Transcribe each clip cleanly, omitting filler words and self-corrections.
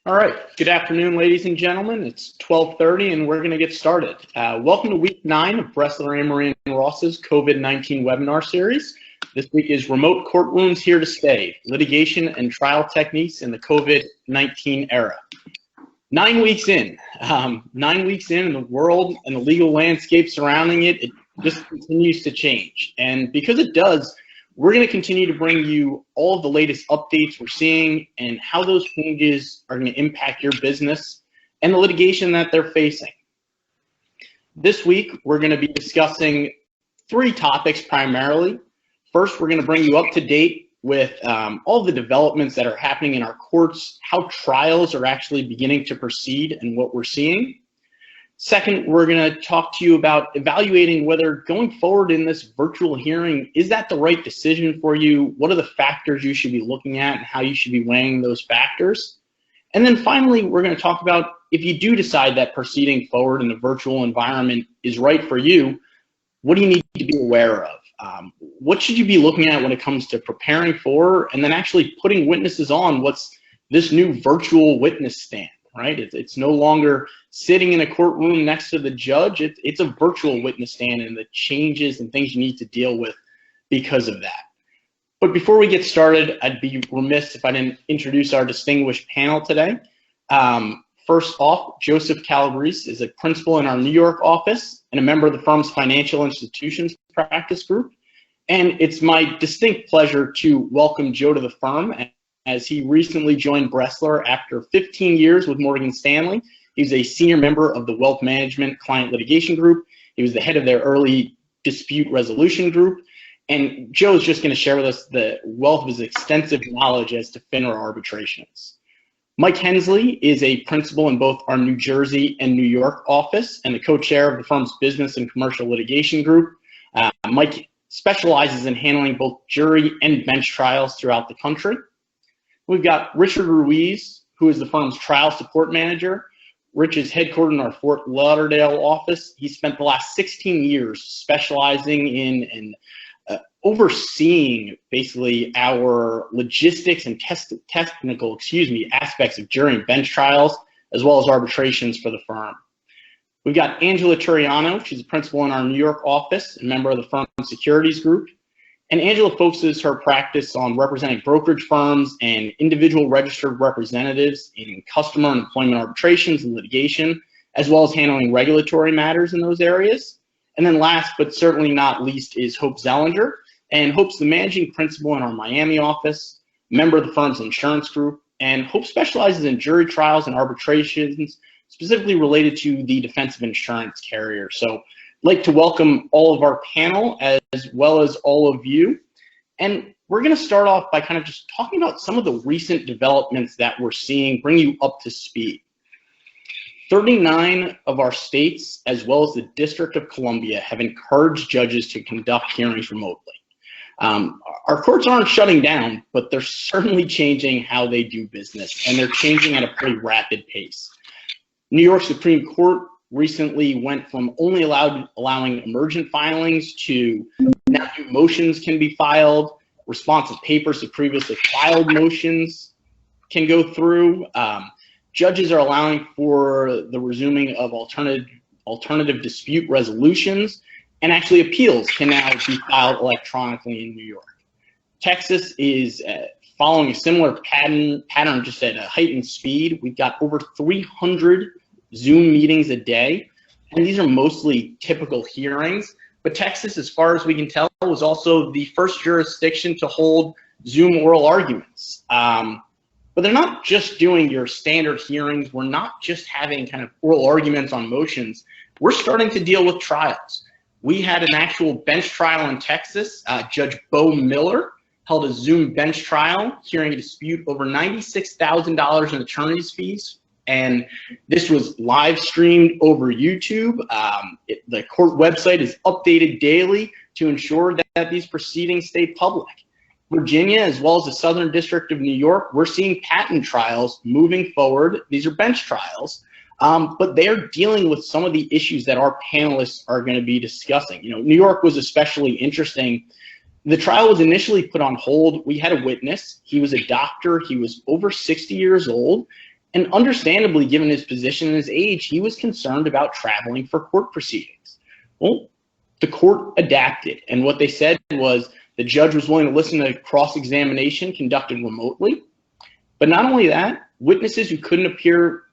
All right. Good afternoon, ladies and gentlemen. It's 12:30, and we're going to get started. Welcome to week 9 of Bressler, Amory, and Ross's COVID-19 webinar series. This week is Remote Courtrooms Here to Stay, Litigation and Trial Techniques in the COVID-19 Era. 9 weeks in. 9 weeks in, and the world and the legal landscape surrounding it just continues to change. And because it does, we're going to continue to bring you all of the latest updates we're seeing and how those changes are going to impact your business and the litigation that they're facing. This week, we're going to be discussing 3 topics primarily. First, we're going to bring you up to date with all the developments that are happening in our courts, how trials are actually beginning to proceed and what we're seeing. Second, we're going to talk to you about evaluating whether going forward in this virtual hearing, is that the right decision for you? What are the factors you should be looking at and how you should be weighing those factors? And then finally, we're going to talk about if you do decide that proceeding forward in the virtual environment is right for you, what do you need to be aware of? What should you be looking at when it comes to preparing for and then actually putting witnesses on what's this new virtual witness stand? Right? It's no longer sitting in a courtroom next to the judge. It's a virtual witness stand and the changes and things you need to deal with because of that. But before we get started, I'd be remiss if I didn't introduce our distinguished panel today. First off, Joseph Calabrese is a principal in our New York office and a member of the firm's financial institutions practice group. And it's my distinct pleasure to welcome Joe to the firm, as he recently joined Bressler after 15 years with Morgan Stanley. He was a senior member of the Wealth Management Client Litigation Group. He was the head of their Early Dispute Resolution Group. And Joe's just going to share with us the wealth of his extensive knowledge as to FINRA arbitrations. Mike Hensley is a principal in both our New Jersey and New York office and the co-chair of the firm's Business and Commercial Litigation Group. Mike specializes in handling both jury and bench trials throughout the country. We've got Richard Ruiz, who is the firm's trial support manager. Rich is headquartered in our Fort Lauderdale office. He spent the last 16 years specializing in and overseeing basically our logistics and technical aspects of jury and bench trials, as well as arbitrations for the firm. We've got Angela Turiano. She's a principal in our New York office and member of the firm's securities group. And Angela focuses her practice on representing brokerage firms and individual registered representatives in customer and employment arbitrations and litigation, as well as handling regulatory matters in those areas. And then last but certainly not least is Hope Zellinger. And Hope's the managing principal in our Miami office, member of the firm's insurance group, and Hope specializes in jury trials and arbitrations, specifically related to the defense of insurance carrier. So I'd like to welcome all of our panel as well as all of you. And we're going to start off by kind of just talking about some of the recent developments that we're seeing, bring you up to speed. 39 of our states, as well as the District of Columbia, have encouraged judges to conduct hearings remotely. Our courts aren't shutting down, but they're certainly changing how they do business, and they're changing at a pretty rapid pace. New York Supreme Court recently went from only allowing emergent filings to now new motions can be filed, responsive papers to previously filed motions can go through. Judges are allowing for the resuming of alternative dispute resolutions, and actually appeals can now be filed electronically in New York. Texas is following a similar pattern just at a heightened speed. We've got over 300 Zoom meetings a day, and these are mostly typical hearings. But Texas, as far as we can tell, was also the first jurisdiction to hold Zoom oral arguments. But they're not just doing your standard hearings. We're not just having kind of oral arguments on motions. We're starting to deal with trials. We had an actual bench trial in Texas. Judge Bo Miller held a Zoom bench trial hearing a dispute over $96,000 in attorney's fees. And this was live streamed over YouTube. The court website is updated daily to ensure that these proceedings stay public. Virginia, as well as the Southern District of New York, we're seeing patent trials moving forward. These are bench trials, but they're dealing with some of the issues that our panelists are going to be discussing. You know, New York was especially interesting. The trial was initially put on hold. We had a witness. He was a doctor. He was over 60 years old. And understandably, given his position and his age, he was concerned about traveling for court proceedings. Well, the court adapted, and what they said was the judge was willing to listen to cross-examination conducted remotely. But not only that, witnesses who couldn't appear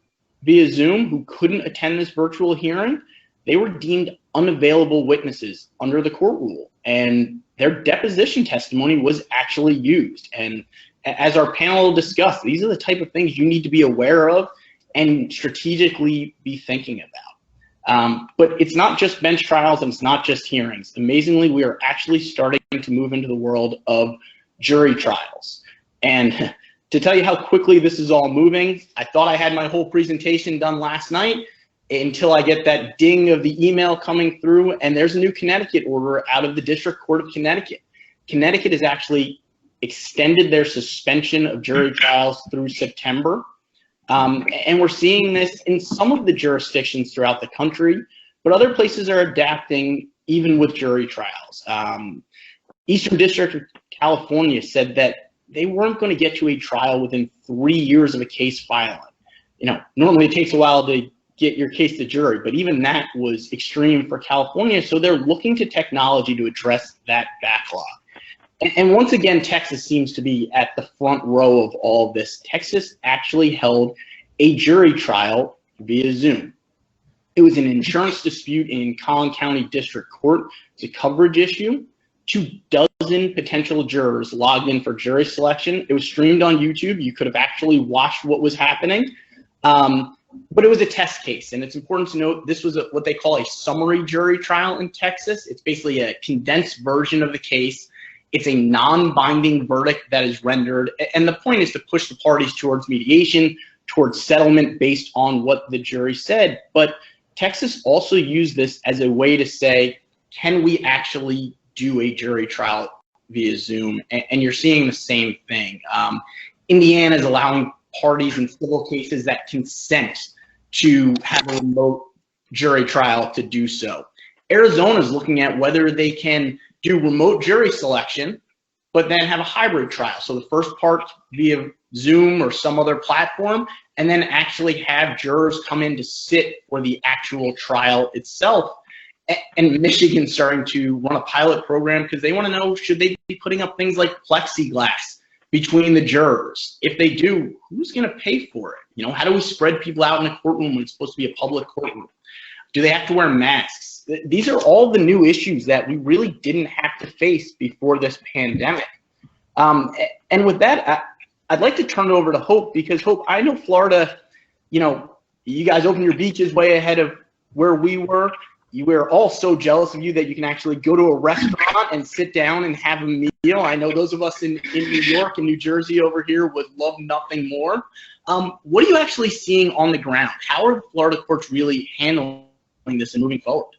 via Zoom, who couldn't attend this virtual hearing, they were deemed unavailable witnesses under the court rule, and their deposition testimony was actually used. And as our panel discussed, these are the type of things you need to be aware of and strategically be thinking about. But it's not just bench trials and it's not just hearings. Amazingly, we are actually starting to move into the world of jury trials. And to tell you how quickly this is all moving, I thought I had my whole presentation done last night until I get that ding of the email coming through, and there's a new Connecticut order out of the District Court of Connecticut. Connecticut has actually extended their suspension of jury trials through September. And we're seeing this in some of the jurisdictions throughout the country, but other places are adapting even with jury trials. Eastern District of California said that they weren't going to get to a trial within 3 years of a case filing. Normally it takes a while to get your case to jury, but even that was extreme for California, so they're looking to technology to address that backlog. And once again, Texas seems to be at the front row of all of this. Texas actually held a jury trial via Zoom. It was an insurance dispute in Collin County District Court. It's a coverage issue. 24 potential jurors logged in for jury selection. It was streamed on YouTube. You could have actually watched what was happening. But it was a test case, and it's important to note this was what they call a summary jury trial in Texas. It's basically a condensed version of the case. It's a non-binding verdict that is rendered, and the point is to push the parties towards mediation, towards settlement based on what the jury said. But Texas also used this as a way to say, can we actually do a jury trial via Zoom? And you're seeing the same thing. Indiana is allowing parties in civil cases that consent to have a remote jury trial to do so. Arizona is looking at whether they can do remote jury selection, but then have a hybrid trial. So the first part via Zoom or some other platform, and then actually have jurors come in to sit for the actual trial itself. And Michigan's starting to run a pilot program because they want to know, should they be putting up things like plexiglass between the jurors? If they do, who's going to pay for it? How do we spread people out in a courtroom when it's supposed to be a public courtroom? Do they have to wear masks? These are all the new issues that we really didn't have to face before this pandemic. And with that, I'd like to turn it over to Hope, because Hope, I know Florida, you guys opened your beaches way ahead of where we were. We're all so jealous of you that you can actually go to a restaurant and sit down and have a meal. I know those of us in New York and New Jersey over here would love nothing more. What are you actually seeing on the ground? How are the Florida courts really handling this and moving forward?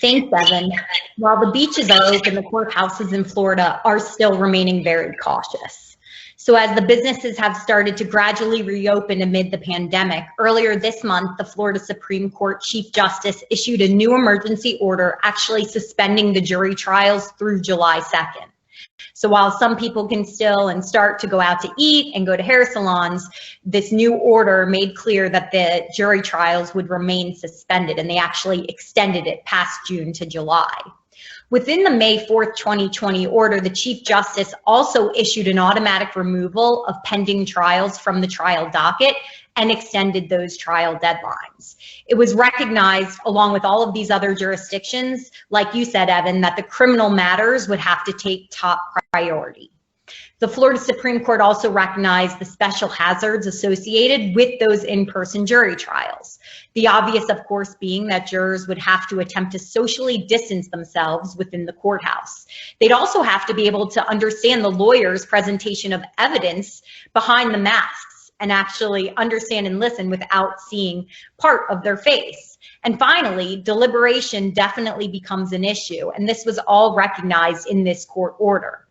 Thanks, Evan. While the beaches are open, the courthouses in Florida are still remaining very cautious. So as the businesses have started to gradually reopen amid the pandemic, earlier this month, the Florida Supreme Court Chief Justice issued a new emergency order actually suspending the jury trials through July 2nd. So while some people can still and start to go out to eat and go to hair salons, this new order made clear that the jury trials would remain suspended, and they actually extended it past June to July. Within the May 4th, 2020 order, the Chief Justice also issued an automatic removal of pending trials from the trial docket and extended those trial deadlines. It was recognized, along with all of these other jurisdictions, like you said, Evan, that the criminal matters would have to take top priority. The Florida Supreme Court also recognized the special hazards associated with those in-person jury trials. The obvious, of course, being that jurors would have to attempt to socially distance themselves within the courthouse. They'd also have to be able to understand the lawyer's presentation of evidence behind the masks and actually understand and listen without seeing part of their face. And finally, deliberation definitely becomes an issue, and this was all recognized in this court order.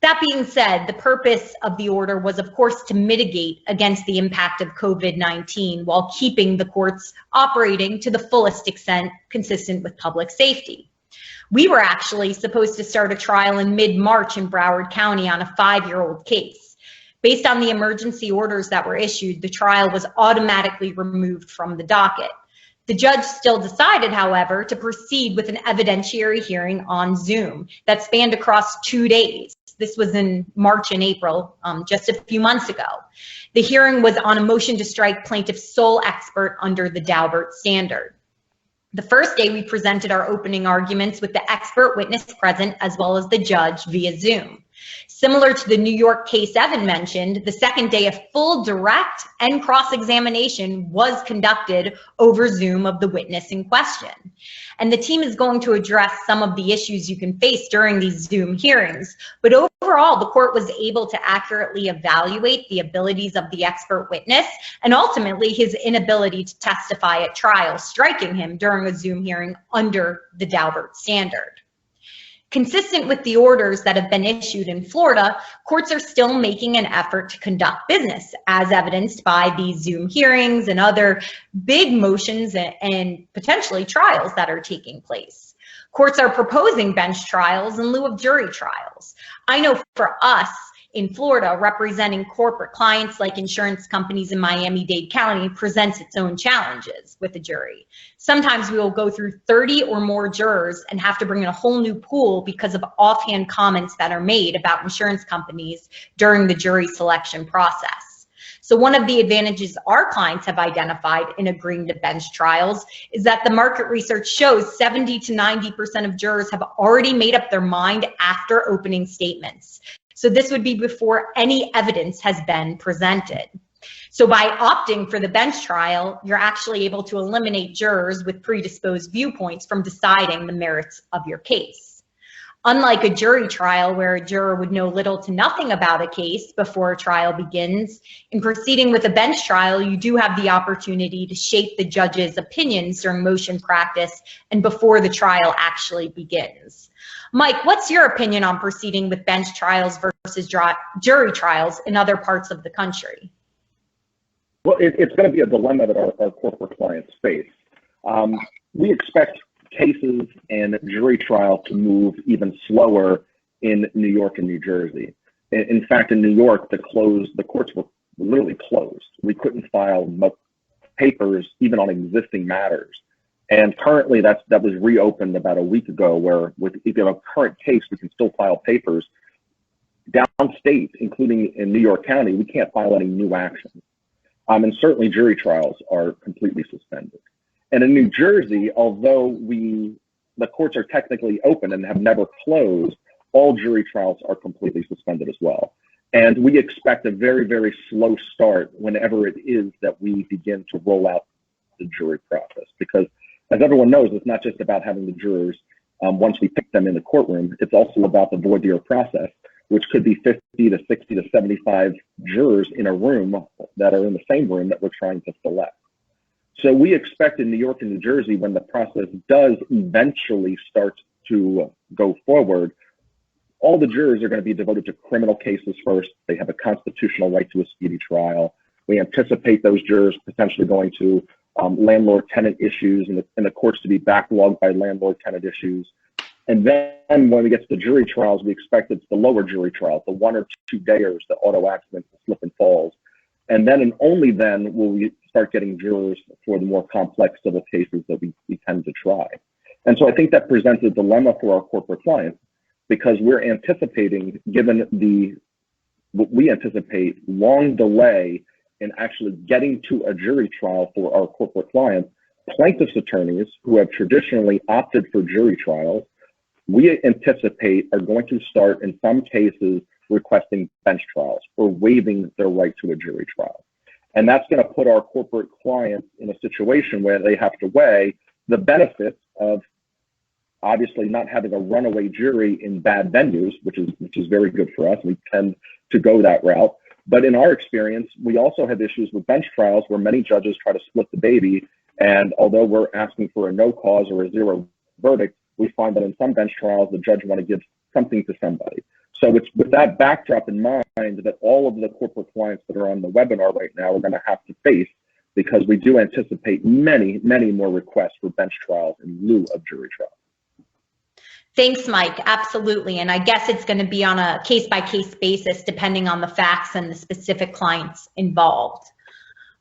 That being said, the purpose of the order was, of course, to mitigate against the impact of COVID-19 while keeping the courts operating to the fullest extent consistent with public safety. We were actually supposed to start a trial in mid-March in Broward County on a 5-year-old case. Based on the emergency orders that were issued, the trial was automatically removed from the docket. The judge still decided, however, to proceed with an evidentiary hearing on Zoom that spanned across 2 days. This was in March and April, just a few months ago. The hearing was on a motion to strike plaintiff's sole expert under the Daubert standard. The first day we presented our opening arguments with the expert witness present as well as the judge via Zoom. Similar to the New York case Evan mentioned, the second day a full direct and cross-examination was conducted over Zoom of the witness in question. And the team is going to address some of the issues you can face during these Zoom hearings. But overall, the court was able to accurately evaluate the abilities of the expert witness and ultimately his inability to testify at trial, striking him during a Zoom hearing under the Daubert standard. Consistent with the orders that have been issued in Florida, courts are still making an effort to conduct business, as evidenced by these Zoom hearings and other big motions and potentially trials that are taking place. Courts are proposing bench trials in lieu of jury trials. I know for us in Florida, representing corporate clients like insurance companies in Miami-Dade County presents its own challenges with a jury. Sometimes we will go through 30 or more jurors and have to bring in a whole new pool because of offhand comments that are made about insurance companies during the jury selection process. So one of the advantages our clients have identified in agreeing to bench trials is that the market research shows 70 to 90% of jurors have already made up their mind after opening statements. So this would be before any evidence has been presented. So by opting for the bench trial, you're actually able to eliminate jurors with predisposed viewpoints from deciding the merits of your case. Unlike a jury trial where a juror would know little to nothing about a case before a trial begins, in proceeding with a bench trial, you do have the opportunity to shape the judge's opinions during motion practice and before the trial actually begins. Mike, what's your opinion on proceeding with bench trials versus jury trials in other parts of the country? Well, it's going to be a dilemma that our corporate clients face. We expect cases and jury trial to move even slower in New York and New Jersey. In fact, in New York, the courts were literally closed. We couldn't file papers even on existing matters. And currently that was reopened about a week ago, where if you have a current case, we can still file papers. Downstate, including in New York County, we can't file any new actions. And certainly jury trials are completely suspended. And in New Jersey, although the courts are technically open and have never closed, all jury trials are completely suspended as well. And we expect a very, very slow start whenever it is that we begin to roll out the jury process, because as everyone knows, it's not just about having the jurors once we pick them in the courtroom. It's also about the voir dire process, which could be 50 to 60 to 75 jurors in a room that are in the same room that we're trying to select. So we expect in New York and New Jersey, when the process does eventually start to go forward, all the jurors are going to be devoted to criminal cases first. They have a constitutional right to a speedy trial. We anticipate those jurors potentially going to landlord-tenant issues and the courts to be backlogged by landlord-tenant issues. And then when we get to the jury trials, we expect it's the lower jury trials, the 1 or 2 dayers, the auto accidents, the slip and falls. And then and only then will we start getting jurors for the more complex civil cases that we tend to try. And so I think that presents a dilemma for our corporate clients, because we're anticipating, given what we anticipate long delay in actually getting to a jury trial for our corporate clients, plaintiffs' attorneys who have traditionally opted for jury trials, we anticipate are going to start in some cases requesting bench trials or waiving their right to a jury trial. And that's going to put our corporate clients in a situation where they have to weigh the benefits of obviously not having a runaway jury in bad venues, which is very good for us. We tend to go that route. But in our experience, we also have issues with bench trials where many judges try to split the baby. And although we're asking for a no cause or a zero verdict, we find that in some bench trials, the judge wants to give something to somebody. So it's with that backdrop in mind that all of the corporate clients that are on the webinar right now are going to have to face, because we do anticipate many, many more requests for bench trials in lieu of jury trials. Thanks, Mike. Absolutely. And I guess it's going to be on a case-by-case basis depending on the facts and the specific clients involved.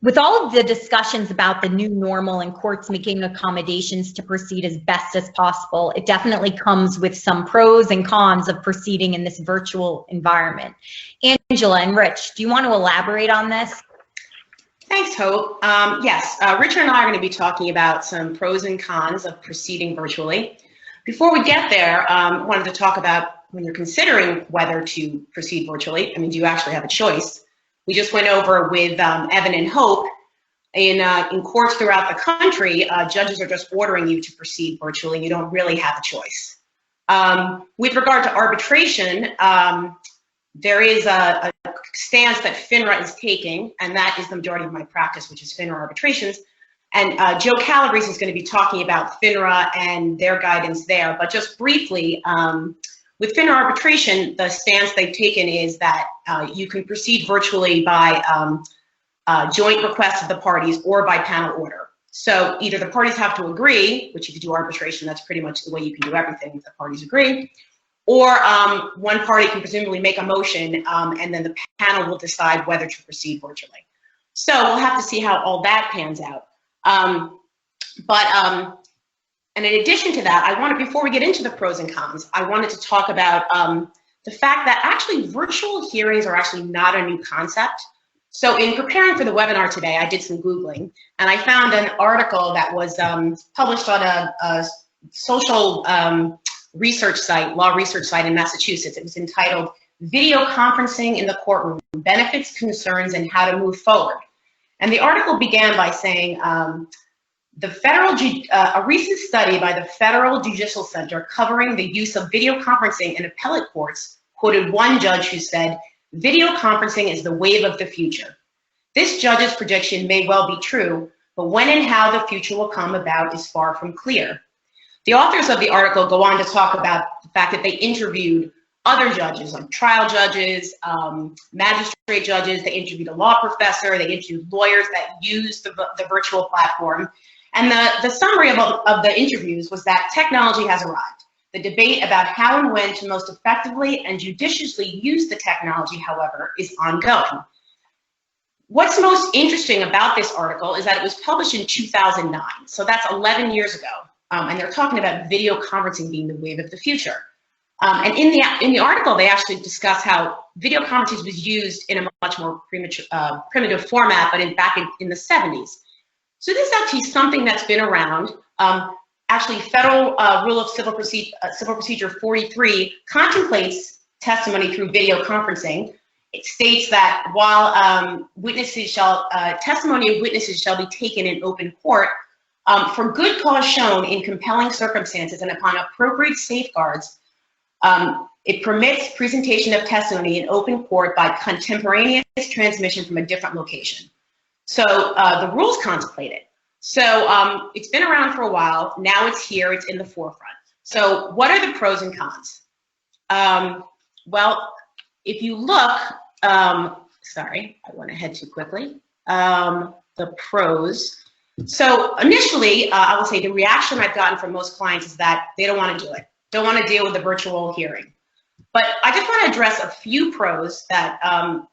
With all of the discussions about the new normal and courts making accommodations to proceed as best as possible, it definitely comes with some pros and cons of proceeding in this virtual environment. Angela and Rich, do you want to elaborate on this? Thanks, Hope. Yes, Richard and I are going to be talking about some pros and cons of proceeding virtually. Before we get there, I wanted to talk about when you're considering whether to proceed virtually. I mean, do you actually have a choice? We just went over with Evan and Hope in courts throughout the country, judges are just ordering you to proceed virtually. You don't really have a choice. With regard to arbitration, there is a stance that FINRA is taking, and that is the majority of my practice, which is FINRA arbitrations. And Joe Calabrese is going to be talking about FINRA and their guidance there. But just briefly, with FINRA arbitration, the stance they've taken is that you can proceed virtually by joint request of the parties or by panel order. So either the parties have to agree, which if you do arbitration, that's pretty much the way you can do everything if the parties agree, or one party can presumably make a motion and then the panel will decide whether to proceed virtually. So we'll have to see how all that pans out. And in addition to that, before we get into the pros and cons, I wanted to talk about the fact that actually virtual hearings are actually not a new concept. So in preparing for the webinar today, I did some Googling, and I found an article that was published on a social research site, law research site in Massachusetts. It was entitled Video Conferencing in the Courtroom, Benefits, Concerns, and How to Move Forward. And the article began by saying, a recent study by the Federal Judicial Center covering the use of video conferencing in appellate courts quoted one judge who said, "Video conferencing is the wave of the future." This judge's prediction may well be true, but when and how the future will come about is far from clear. The authors of the article go on to talk about the fact that they interviewed other judges, like trial judges, magistrate judges. They interviewed a law professor. They interviewed lawyers that used the virtual platform. And the summary of the interviews was that technology has arrived. The debate about how and when to most effectively and judiciously use the technology, however, is ongoing. What's most interesting about this article is that it was published in 2009, so that's 11 years ago, and they're talking about video conferencing being the wave of the future. And in the article, they actually discuss how video conferencing was used in a much more primitive format, but back in the 70s. So this is actually something that's been around. Actually, Federal Rule of Civil Procedure 43 contemplates testimony through video conferencing. It states that while testimony of witnesses shall be taken in open court, for good cause shown in compelling circumstances and upon appropriate safeguards, it permits presentation of testimony in open court by contemporaneous transmission from a different location. So the rules contemplate it. So it's been around for a while. Now it's here. It's in the forefront. So what are the pros and cons? Well, if you look, sorry, I went ahead too quickly. The pros. So initially, I will say the reaction I've gotten from most clients is that they don't want to do it. Don't want to deal with the virtual hearing. But I just want to address a few pros that are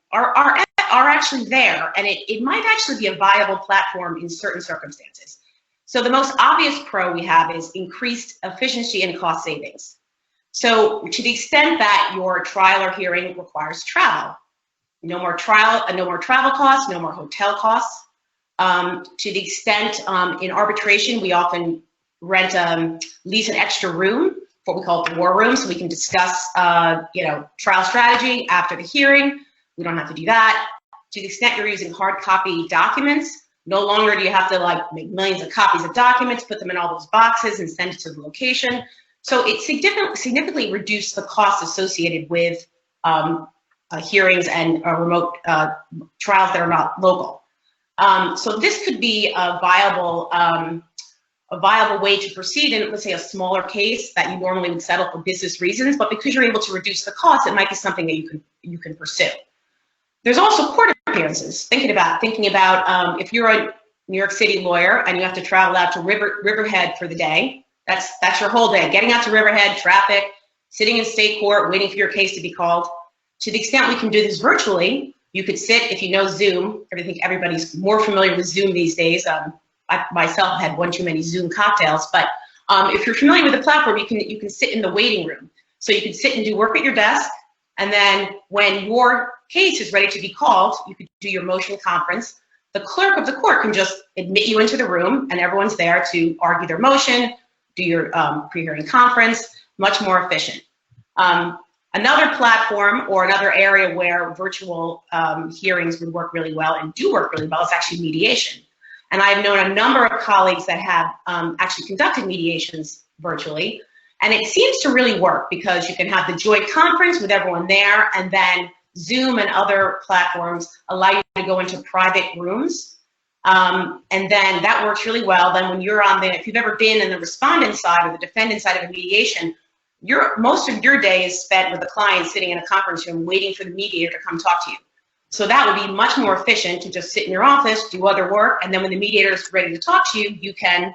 actually there, and it might actually be a viable platform in certain circumstances. So the most obvious pro we have is increased efficiency and cost savings. So to the extent that your trial or hearing requires travel, no more travel costs, no more hotel costs. To the extent in arbitration, we often lease an extra room, what we call the war room, so we can discuss trial strategy after the hearing. We don't have to do that. To the extent you're using hard copy documents, no longer do you have to make millions of copies of documents, put them in all those boxes and send it to the location. So it significantly reduced the costs associated with hearings and remote trials that are not local. So this could be a viable way to proceed in, let's say, a smaller case that you normally would settle for business reasons, but because you're able to reduce the cost, it might be something that you can pursue. There's also court appearances. Thinking about if you're a New York City lawyer and you have to travel out to Riverhead for the day, That's your whole day. Getting out to Riverhead, traffic, sitting in state court, waiting for your case to be called. To the extent we can do this virtually, you could sit, if you know Zoom, I think everybody's more familiar with Zoom these days. I myself had one too many Zoom cocktails, but if you're familiar with the platform, you can sit in the waiting room. So you can sit and do work at your desk, and then when your case is ready to be called, you could do your motion conference. The clerk of the court can just admit you into the room, and everyone's there to argue their motion, do your pre-hearing conference, much more efficient. Another platform or another area where virtual hearings would work really well and do work really well is actually mediation. And I've known a number of colleagues that have actually conducted mediations virtually, and it seems to really work because you can have the joint conference with everyone there, and then Zoom and other platforms allow you to go into private rooms. And then that works really well. Then when you're on if you've ever been in the respondent side or the defendant side of a mediation, most of your day is spent with the client sitting in a conference room waiting for the mediator to come talk to you. So that would be much more efficient to just sit in your office, do other work, and then when the mediator is ready to talk to you, you can,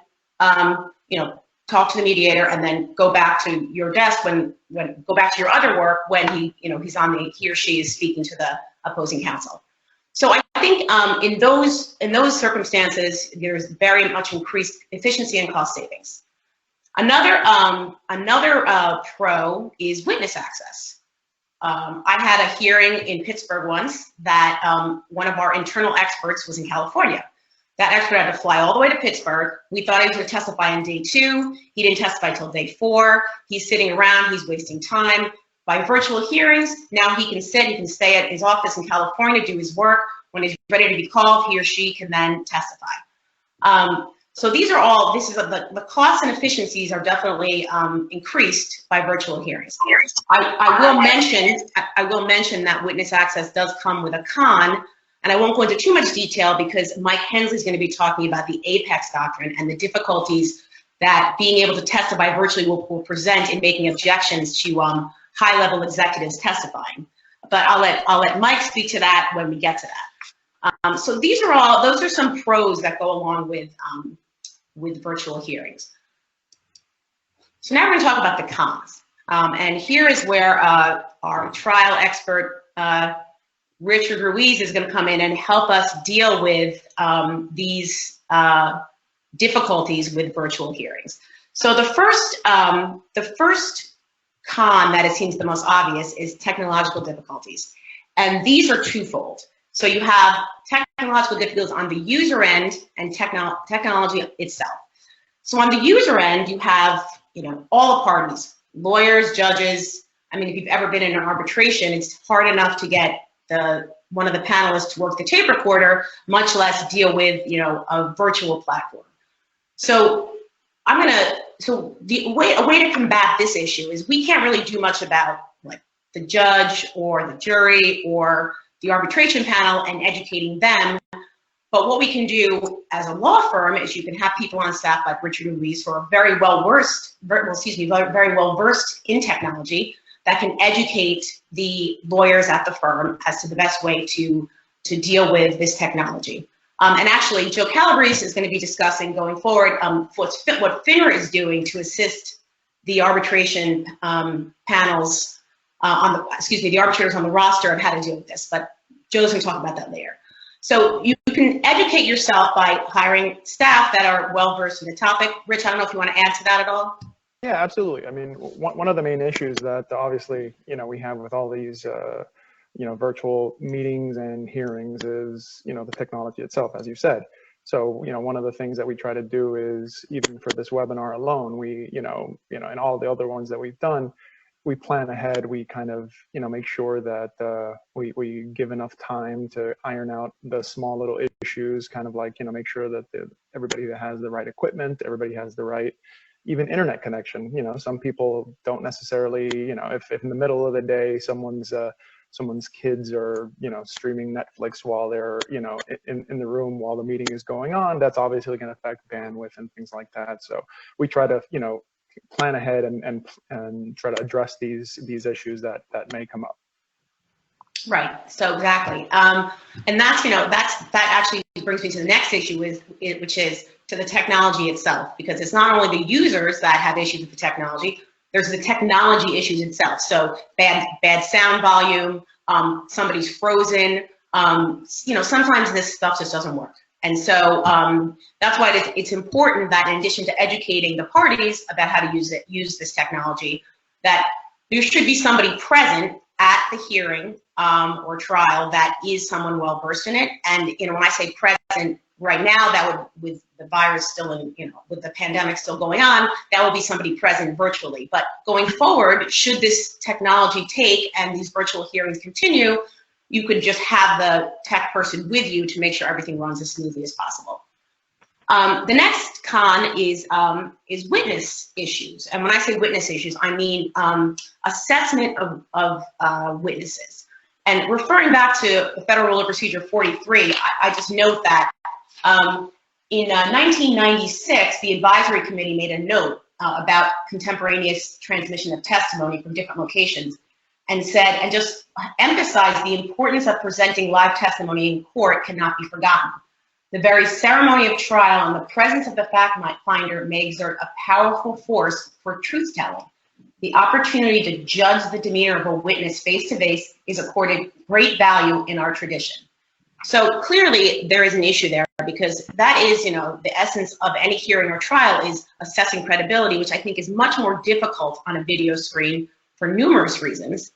talk to the mediator and then go back to your desk go back to your other work when he or she is speaking to the opposing counsel. So I think in those circumstances, there's very much increased efficiency and cost savings. Another pro is witness access. I had a hearing in Pittsburgh once that one of our internal experts was in California. That expert had to fly all the way to Pittsburgh. We thought he was going to testify on day 2. He didn't testify till day 4. He's sitting around, he's wasting time. By virtual hearings, now he can stay at his office in California, do his work. When he's ready to be called, he or she can then testify. So these are all, the costs and efficiencies are definitely increased by virtual hearings. I will mention that witness access does come with a con, and I won't go into too much detail because Mike Hensley is going to be talking about the Apex Doctrine and the difficulties that being able to testify virtually will present in making objections to high-level executives testifying. But I'll let Mike speak to that when we get to that. So those are some pros that go along with virtual hearings. So now we're going to talk about the cons. And here is where our trial expert, Richard Ruiz, is going to come in and help us deal with these difficulties with virtual hearings. So the first con that it seems the most obvious is technological difficulties. And these are twofold. So you have technological difficulties on the user end and technology itself. So on the user end, you have all the parties, lawyers, judges. I mean, if you've ever been in an arbitration, it's hard enough to get one of the panelists to work the tape recorder, much less deal with a virtual platform. So a way to combat this issue is we can't really do much about the judge or the jury or the arbitration panel and educating them. But what we can do as a law firm is you can have people on staff like Richard Ruiz who are very well versed in technology that can educate the lawyers at the firm as to the best way to deal with this technology. And actually, Joe Calabrese is going to be discussing going forward what FINRA is doing to assist the arbitration panels the arbitrators on the roster of how to deal with this. But Joe's going to talk about that later. So you can educate yourself by hiring staff that are well versed in the topic. Rich, I don't know if you want to add to that at all. Yeah, absolutely. I mean, one of the main issues that obviously we have with all these virtual meetings and hearings is the technology itself, as you said. So one of the things that we try to do is, even for this webinar alone, we and all the other ones that we've done, we plan ahead. We kind of make sure that we give enough time to iron out the small little issues, kind of make sure that everybody that has the right equipment, everybody has the right even internet connection. Some people don't necessarily, if in the middle of the day someone's kids are streaming Netflix while they're in the room while the meeting is going on, that's obviously going to affect bandwidth and things like that. So we try to plan ahead and try to address these issues that may come up. Right. So exactly. And that actually brings me to the next issue which is to the technology itself, because it's not only the users that have issues with the technology, there's the technology issues itself. So bad sound volume, somebody's frozen, sometimes this stuff just doesn't work. And so that's why it's important that in addition to educating the parties about how to use this technology, that there should be somebody present at the hearing or trial that is someone well versed in it. And when I say present right now, that would, with the virus still in, with the pandemic still going on, that will be somebody present virtually. But going forward, should this technology take and these virtual hearings continue, you could just have the tech person with you to make sure everything runs as smoothly as possible. The next con is witness issues. And when I say witness issues, I mean assessment of witnesses. And referring back to the Federal Rule of Procedure 43, I just note that in 1996, the advisory committee made a note about contemporaneous transmission of testimony from different locations, and said, and just emphasized the importance of presenting live testimony in court cannot be forgotten. The very ceremony of trial and the presence of the fact finder may exert a powerful force for truth-telling. The opportunity to judge the demeanor of a witness face-to-face is accorded great value in our tradition. So clearly there is an issue there, because that is, the essence of any hearing or trial is assessing credibility, which I think is much more difficult on a video screen for numerous reasons.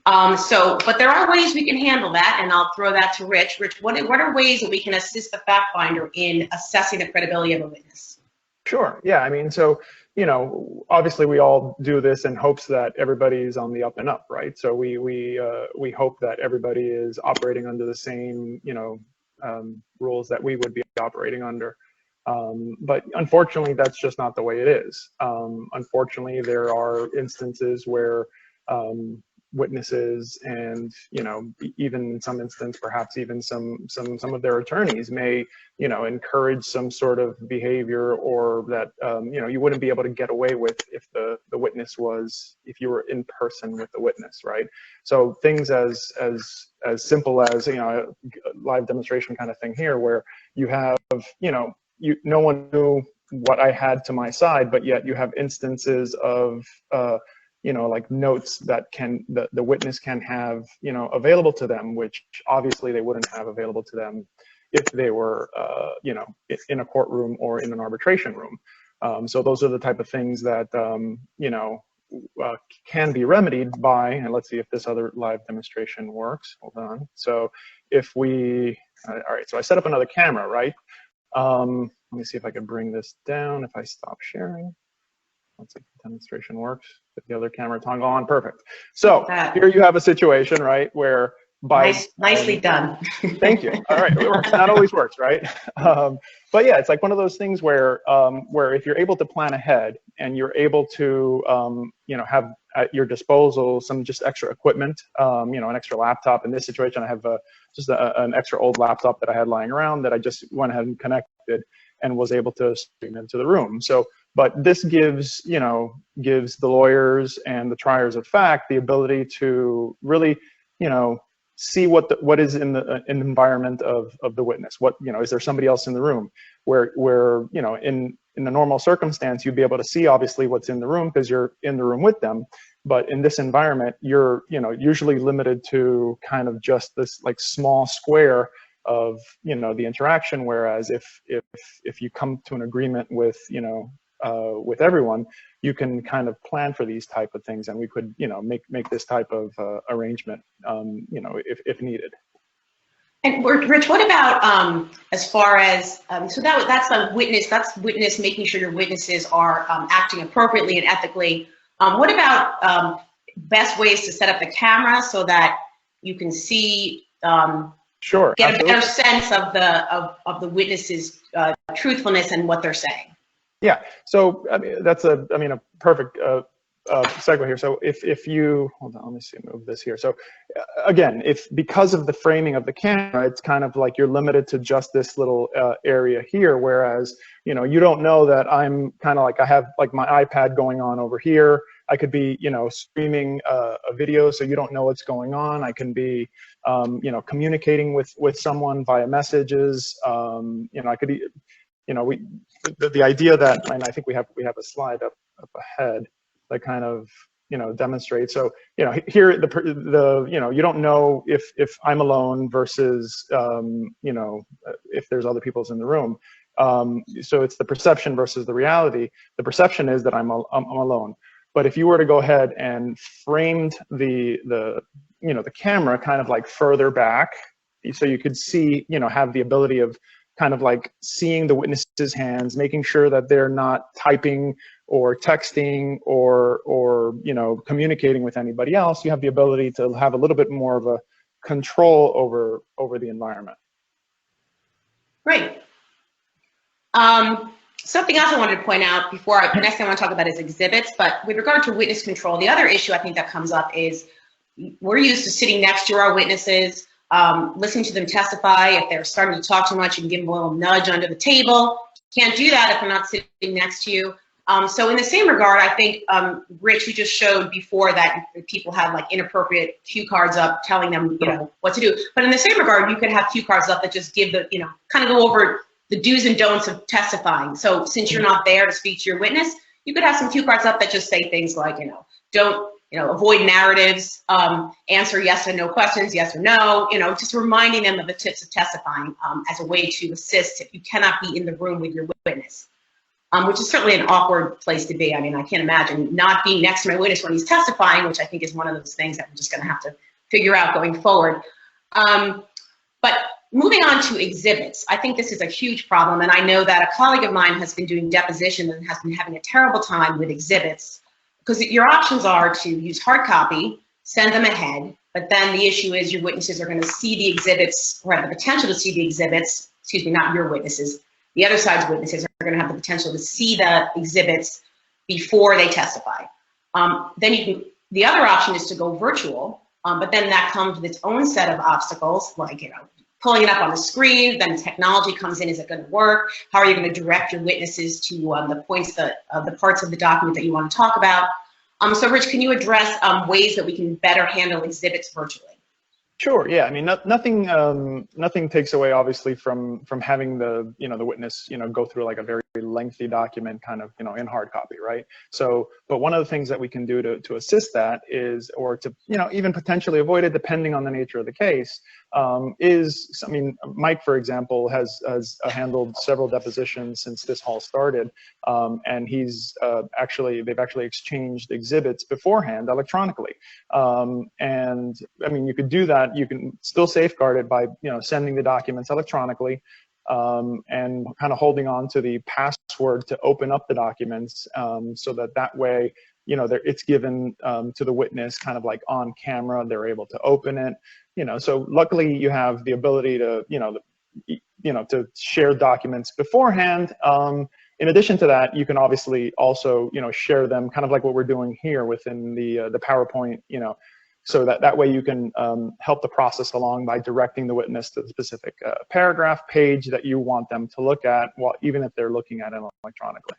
But there are ways we can handle that, and I'll throw that to Rich. Rich, what are ways that we can assist the fact finder in assessing the credibility of a witness? Sure. Yeah. I mean, so, obviously we all do this in hopes that everybody's on the up and up, right? So we hope that everybody is operating under the same, rules that we would be operating under. But unfortunately, that's just not the way it is. Unfortunately, there are instances where witnesses and, even in some instance, perhaps even some of their attorneys may, encourage some sort of behavior, or that, you wouldn't be able to get away with if the witness was, if you were in person with the witness, right? So things as simple as, a live demonstration kind of thing here, where you have, no one knew what I had to my side, but yet you have instances of, like notes that the witness can have, available to them, which obviously they wouldn't have available to them if they were, in a courtroom or in an arbitration room. So those are the type of things that, can be remedied by, and let's see if this other live demonstration works. Hold on. So if we, all right, so I set up another camera, right? Let me see if I can bring this down if I stop sharing. Let's see if the demonstration works. Get the other camera toggle on. Perfect. So here you have a situation, right, where nicely done. Thank you. All right, it works. Not always works, right? But yeah, it's like one of those things where if you're able to plan ahead and you're able to have at your disposal some just extra equipment, an extra laptop. In this situation, I have just an extra old laptop that I had lying around that I just went ahead and connected and was able to stream into the room. So, but this gives the lawyers and the triers of fact the ability to really, see what is in the environment of the witness. What, is there somebody else in the room? Where in a normal circumstance, you'd be able to see obviously what's in the room because you're in the room with them. But in this environment, you're, usually limited to kind of just this like small square of, the interaction. Whereas if you come to an agreement with, with everyone, you can kind of plan for these type of things, and we could, make this type of arrangement, if needed. And Rich, what about as far as so that's a witness. That's witness making sure your witnesses are acting appropriately and ethically. What about best ways to set up the camera so that you can see? Sure. Get Absolutely. a better sense of the witness's truthfulness and what they're saying. Yeah. So I mean, that's a perfect segue here. So if you hold on, let me see, move this here. So again, because of the framing of the camera, it's kind of like you're limited to just this little area here. Whereas you don't know that I'm kind of like I have like my iPad going on over here. I could be streaming a video, so you don't know what's going on. I can be communicating with someone via messages. I could be the idea that, and I think we have a slide up ahead that kind of demonstrates. So here you don't know if I'm alone versus if there's other people's in the room. So it's the perception versus the reality. The perception is that I'm alone. But if you were to go ahead and framed the camera kind of like further back, so you could see, have the ability of kind of like seeing the witness's hands, making sure that they're not typing or texting or communicating with anybody else, you have the ability to have a little bit more of a control over the environment. Great. Something else I wanted to point out before, the next thing I want to talk about is exhibits, but with regard to witness control, the other issue I think that comes up is we're used to sitting next to our witnesses, listening to them testify. If they're starting to talk too much, you can give them a little nudge under the table. Can't do that if they're not sitting next to you. So in the same regard, I think, Rich, you just showed before that people have like inappropriate cue cards up telling them, what to do. But in the same regard, you could have cue cards up that just give the, kind of go over the do's and don'ts of testifying. So since you're not there to speak to your witness, you could have some cue cards up that just say things like, don't, avoid narratives, answer yes or no questions, yes or no, just reminding them of the tips of testifying as a way to assist if you cannot be in the room with your witness. Which is certainly an awkward place to be. I mean, I can't imagine not being next to my witness when he's testifying, which I think is one of those things that we're just going to have to figure out going forward. But moving on to exhibits, I think this is a huge problem, and I know that a colleague of mine has been doing depositions and has been having a terrible time with exhibits, because your options are to use hard copy, send them ahead, but then the issue is your witnesses are going to see the exhibits, or have the potential to see the exhibits, excuse me, not your witnesses, the other side's witnesses are going to have the potential to see the exhibits before they testify. Then the other option is to go virtual, but then that comes with its own set of obstacles, like, pulling it up on the screen, then technology comes in, is it going to work? How are you going to direct your witnesses to the points, the parts of the document that you want to talk about? So Rich, can you address ways that we can better handle exhibits virtually? Sure. Yeah. I mean, nothing takes away, obviously, from having the the witness go through like a very lengthy document, kind of in hard copy, right? So, but one of the things that we can do to assist that is, or to even potentially avoid it, depending on the nature of the case, is, I mean, Mike, for example, has handled several depositions since this all started, and they've actually exchanged exhibits beforehand electronically, and I mean, you could do that. You can still safeguard it by sending the documents electronically, and kind of holding on to the password to open up the documents, so that way it's given to the witness kind of like on camera. They're able to open it. So luckily you have the ability to to share documents beforehand. In addition to that, you can obviously also share them, kind of like what we're doing here within the PowerPoint. So that way you can help the process along by directing the witness to the specific paragraph, page that you want them to look at, even if they're looking at it electronically.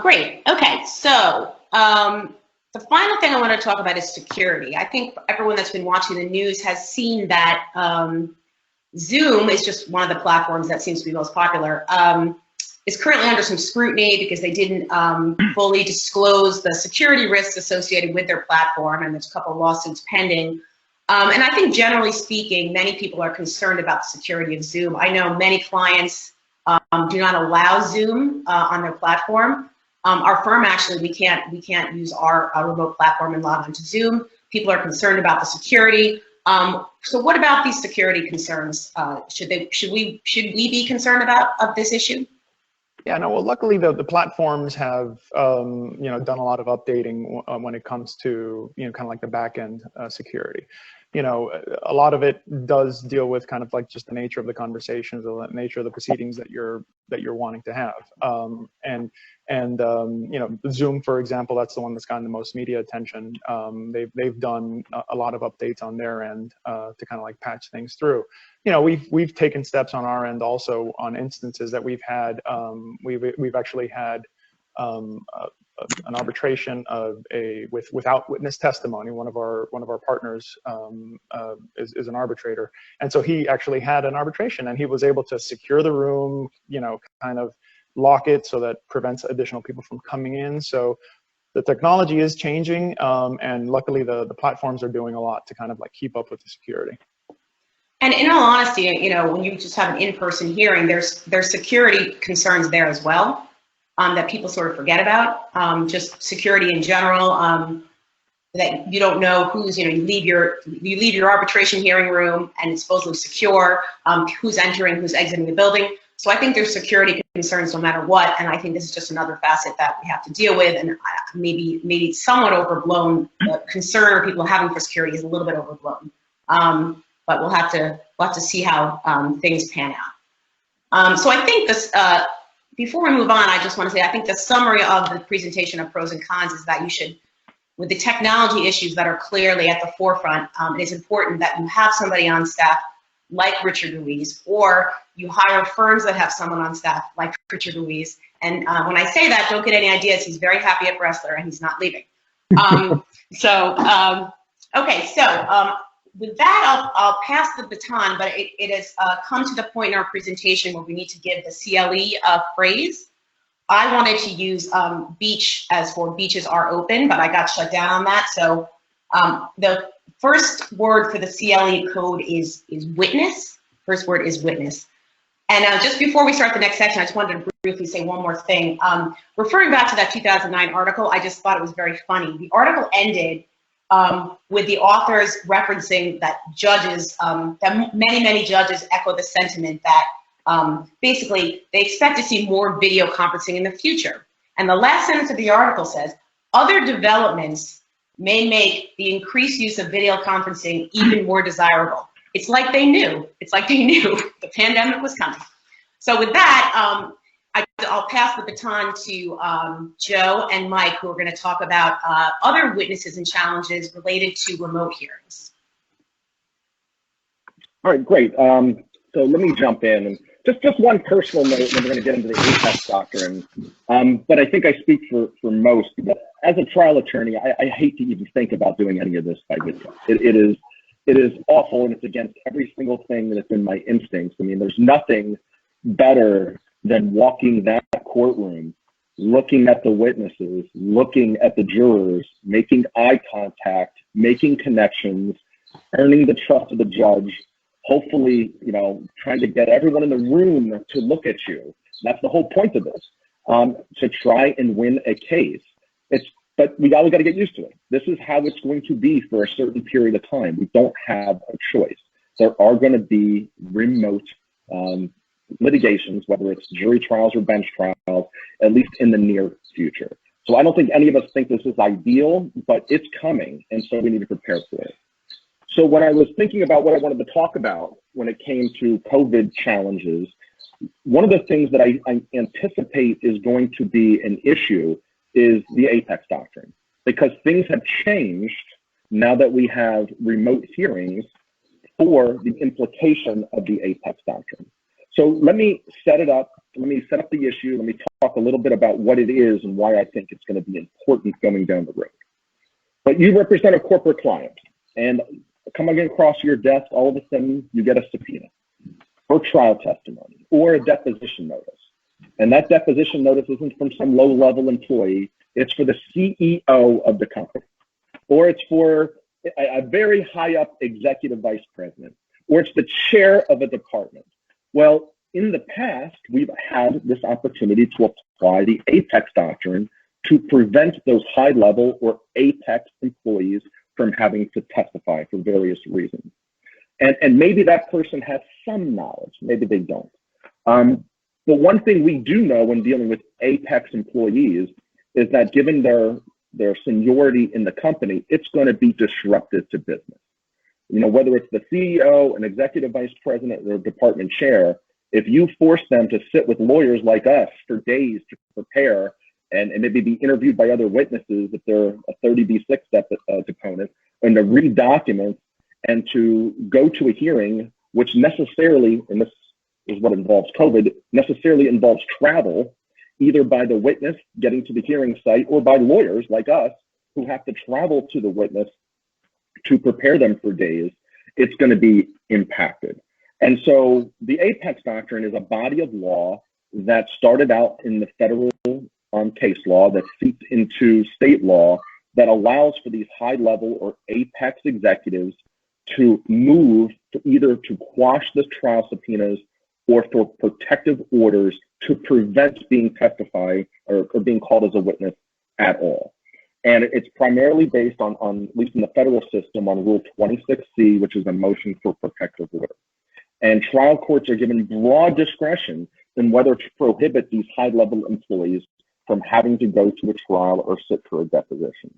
Great. Okay. So the final thing I want to talk about is security. I think everyone that's been watching the news has seen that Zoom is just one of the platforms that seems to be most popular. Is currently under some scrutiny because they didn't fully disclose the security risks associated with their platform, and there's a couple of lawsuits pending. And I think generally speaking, many people are concerned about the security of Zoom. I know many clients do not allow Zoom on their platform. Our firm, actually, we can't use our remote platform and log into Zoom. People are concerned about the security. So what about these security concerns? Should we be concerned about this issue? Yeah, no, well, luckily the platforms have, done a lot of updating when it comes to, kind of like the back end security. A lot of it does deal with kind of like just the nature of the conversations, the nature of the proceedings that you're wanting to have. Zoom, for example, that's the one that's gotten the most media attention. They've done a lot of updates on their end to kind of like patch things through. We've taken steps on our end also on instances that we've had. We've actually had an arbitration of without witness testimony. One of our partners is an arbitrator, and so he actually had an arbitration, and he was able to secure the room, kind of lock it so that prevents additional people from coming in. So the technology is changing, and luckily the platforms are doing a lot to kind of like keep up with the security. And in all honesty, when you just have an in-person hearing, there's security concerns there as well, that people sort of forget about. Just security in general, that you don't know who's, you leave your arbitration hearing room and it's supposedly secure, who's entering, who's exiting the building. So I think there's security concerns no matter what, and I think this is just another facet that we have to deal with, and maybe somewhat overblown. The concern people are having for security is a little bit overblown. But we'll have to see how things pan out. So I think this, before we move on, I just want to say I think the summary of the presentation of pros and cons is that you should, with the technology issues that are clearly at the forefront, it is important that you have somebody on staff like Richard Ruiz, or you hire firms that have someone on staff like Richard Ruiz. And when I say that, don't get any ideas. He's very happy at Bressler and he's not leaving. Okay, so. With that, I'll pass the baton, but it has come to the point in our presentation where we need to give the CLE phrase. I wanted to use beach as for beaches are open, but I got shut down on that. So the first word for the CLE code is witness. First word is witness. And just before we start the next section, I just wanted to briefly say one more thing. Referring back to that 2009 article, I just thought it was very funny. The article ended with the authors referencing that judges, that many judges echo the sentiment that basically they expect to see more video conferencing in the future. And the last sentence of the article says, other developments may make the increased use of video conferencing even more desirable. It's like they knew. It's like they knew the pandemic was coming. So with that, I'll pass the baton to Joe and Mike, who are going to talk about other witnesses and challenges related to remote hearings. All right, great. So let me jump in. And just one personal note, and then we're going to get into the APEX doctrine. But I think I speak for most. As a trial attorney, I hate to even think about doing any of this by video. It is awful, and it's against every single thing that's in my instincts. I mean, there's nothing better than walking that courtroom, looking at the witnesses, looking at the jurors, making eye contact, making connections, earning the trust of the judge, hopefully, trying to get everyone in the room to look at you. That's the whole point of this, to try and win a case. But we always got to get used to it. This is how it's going to be for a certain period of time. We don't have a choice. There are going to be remote litigations, whether it's jury trials or bench trials, at least in the near future. So I don't think any of us think this is ideal, but it's coming, and so we need to prepare for it. So when I was thinking about what I wanted to talk about when it came to COVID challenges, one of the things that I anticipate is going to be an issue is the APEX doctrine, because things have changed now that we have remote hearings for the implication of the APEX doctrine. So let me set it up. Let me set up the issue. Let me talk a little bit about what it is and why I think it's going to be important going down the road. But you represent a corporate client, and coming across your desk, all of a sudden you get a subpoena or trial testimony or a deposition notice. And that deposition notice isn't from some low-level employee. It's for the CEO of the company, or it's for a very high-up executive vice president, or it's the chair of a department. Well, in the past, we've had this opportunity to apply the APEX doctrine to prevent those high-level or APEX employees from having to testify for various reasons. And maybe that person has some knowledge, maybe they don't. But one thing we do know when dealing with APEX employees is that given their seniority in the company, it's going to be disruptive to business. Whether it's the CEO, an executive vice president, or department chair, if you force them to sit with lawyers like us for days to prepare and maybe be interviewed by other witnesses if they're a 30B6 deponent, and to read documents and to go to a hearing, which necessarily, and this is what involves COVID, necessarily involves travel, either by the witness getting to the hearing site or by lawyers like us who have to travel to the witness to prepare them for days, it's going to be impacted. And so the Apex Doctrine is a body of law that started out in the federal case law that feeds into state law that allows for these high-level or apex executives to move to either to quash the trial subpoenas or for protective orders to prevent being testified or being called as a witness at all. And it's primarily based on, at least in the federal system, on Rule 26C, which is a motion for protective order. And trial courts are given broad discretion in whether to prohibit these high-level employees from having to go to a trial or sit for a deposition.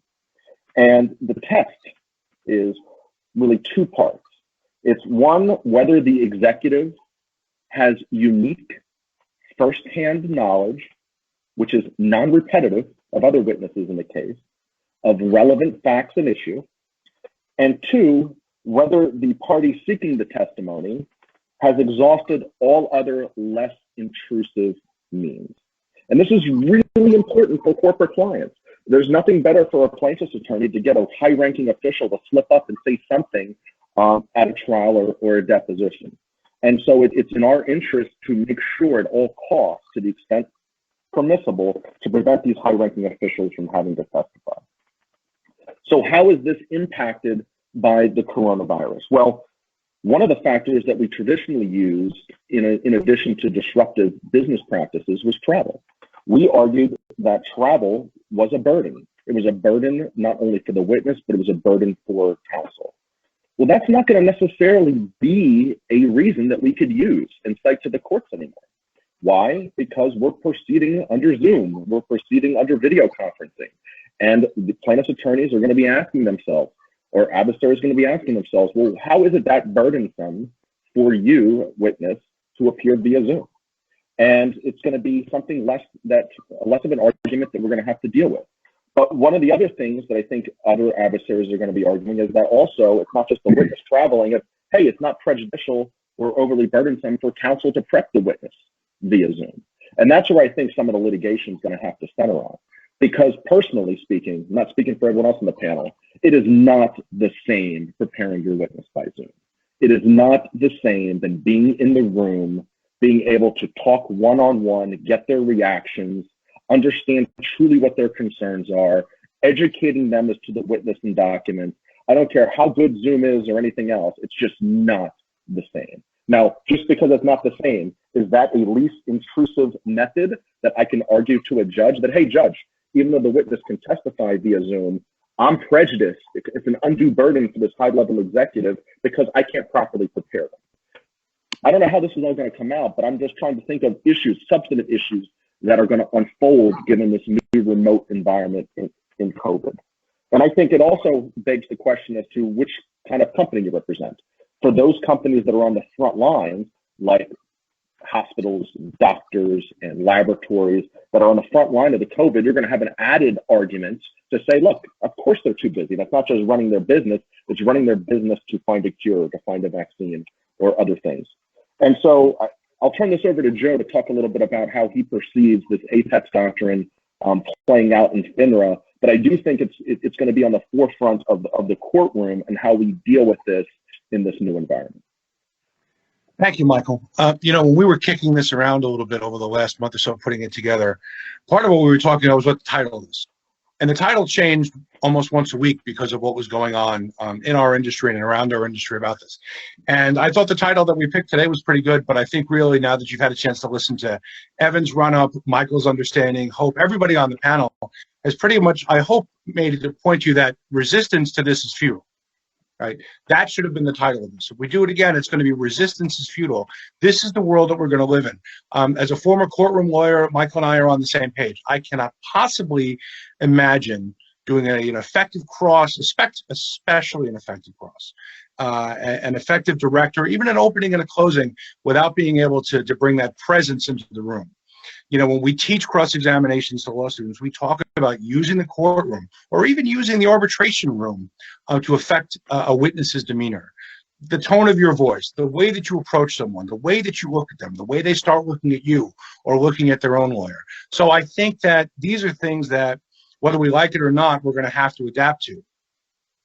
And the test is really two parts. It's one, whether the executive has unique firsthand knowledge, which is non-repetitive of other witnesses in the case, of relevant facts and issue. And two, whether the party seeking the testimony has exhausted all other less intrusive means. And this is really important for corporate clients. There's nothing better for a plaintiff's attorney to get a high-ranking official to slip up and say something at a trial or a deposition. And so it's in our interest to make sure at all costs, to the extent permissible, to prevent these high-ranking officials from having to testify. So how is this impacted by the coronavirus? Well, one of the factors that we traditionally used in addition to disruptive business practices was travel. We argued that travel was a burden. It was a burden not only for the witness, but it was a burden for counsel. Well, that's not going to necessarily be a reason that we could use and cite to the courts anymore. Why? Because we're proceeding under Zoom. We're proceeding under video conferencing. And the plaintiff's attorneys are going to be asking themselves, or adversaries are going to be asking themselves, well, how is it that burdensome for you, witness, to appear via Zoom? And it's going to be something less of an argument that we're going to have to deal with. But one of the other things that I think other adversaries are going to be arguing is that also it's not just the witness traveling. It's, hey, it's not prejudicial or overly burdensome for counsel to prep the witness via Zoom. And that's where I think some of the litigation is going to have to center on. Because personally speaking, I'm not speaking for everyone else on the panel, it is not the same preparing your witness by Zoom. It is not the same than being in the room, being able to talk one-on-one, get their reactions, understand truly what their concerns are, educating them as to the witness and documents. I don't care how good Zoom is or anything else, it's just not the same. Now, just because it's not the same, is that a least intrusive method that I can argue to a judge that, hey, judge, even though the witness can testify via Zoom, I'm prejudiced. It's an undue burden for this high-level executive because I can't properly prepare them. I don't know how this is all going to come out, but I'm just trying to think of issues, substantive issues that are going to unfold given this new remote environment in COVID. And I think it also begs the question as to which kind of company you represent. For those companies that are on the front lines, like hospitals, doctors, and laboratories that are on the front line of the COVID, you're going to have an added argument to say, look, of course they're too busy. That's not just running their business, it's running their business to find a cure, to find a vaccine, or other things. And so I'll turn this over to Joe to talk a little bit about how he perceives this Apex Doctrine playing out in FINRA. But I do think it's going to be on the forefront of the courtroom and how we deal with this in this new environment. Thank you, Michael. When we were kicking this around a little bit over the last month or so, putting it together, part of what we were talking about was what the title is. And the title changed almost once a week because of what was going on in our industry and around our industry about this. And I thought the title that we picked today was pretty good, but I think really now that you've had a chance to listen to Evan's run-up, Michael's understanding, Hope, everybody on the panel has pretty much, I hope, made it to point to you that resistance to this is futile. Right? That should have been the title of this. If we do it again, it's going to be Resistance is Futile. This is the world that we're going to live in. As a former courtroom lawyer, Michael and I are on the same page. I cannot possibly imagine doing an effective cross, especially an effective cross, an effective director, even an opening and a closing, without being able to bring that presence into the room. When we teach cross-examinations to law students, we talk about using the courtroom or even using the arbitration room to affect a witness's demeanor, the tone of your voice, the way that you approach someone, the way that you look at them, the way they start looking at you or looking at their own lawyer. So I think that these are things that, whether we like it or not, we're going to have to adapt to.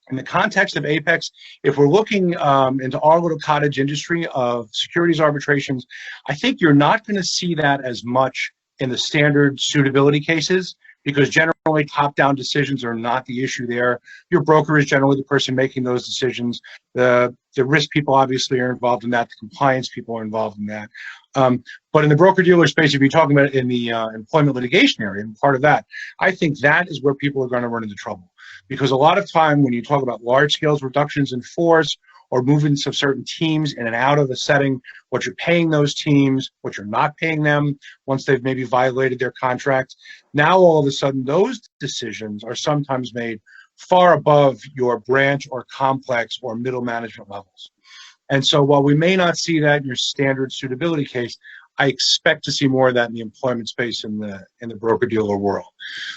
In the context of Apex, if we're looking into our little cottage industry of securities arbitrations, I think you're not going to see that as much in the standard suitability cases, because generally top-down decisions are not the issue there. Your broker is generally the person making those decisions. The risk people obviously are involved in that. The compliance people are involved in that. But in the broker-dealer space, if you're talking about it in the employment litigation area, and part of that, I think that is where people are going to run into trouble. Because a lot of time when you talk about large-scale reductions in force or movements of certain teams in and out of a setting, what you're paying those teams, what you're not paying them once they've maybe violated their contract, now all of a sudden those decisions are sometimes made far above your branch or complex or middle management levels. And so while we may not see that in your standard suitability case, I expect to see more of that in the employment space in the broker-dealer world.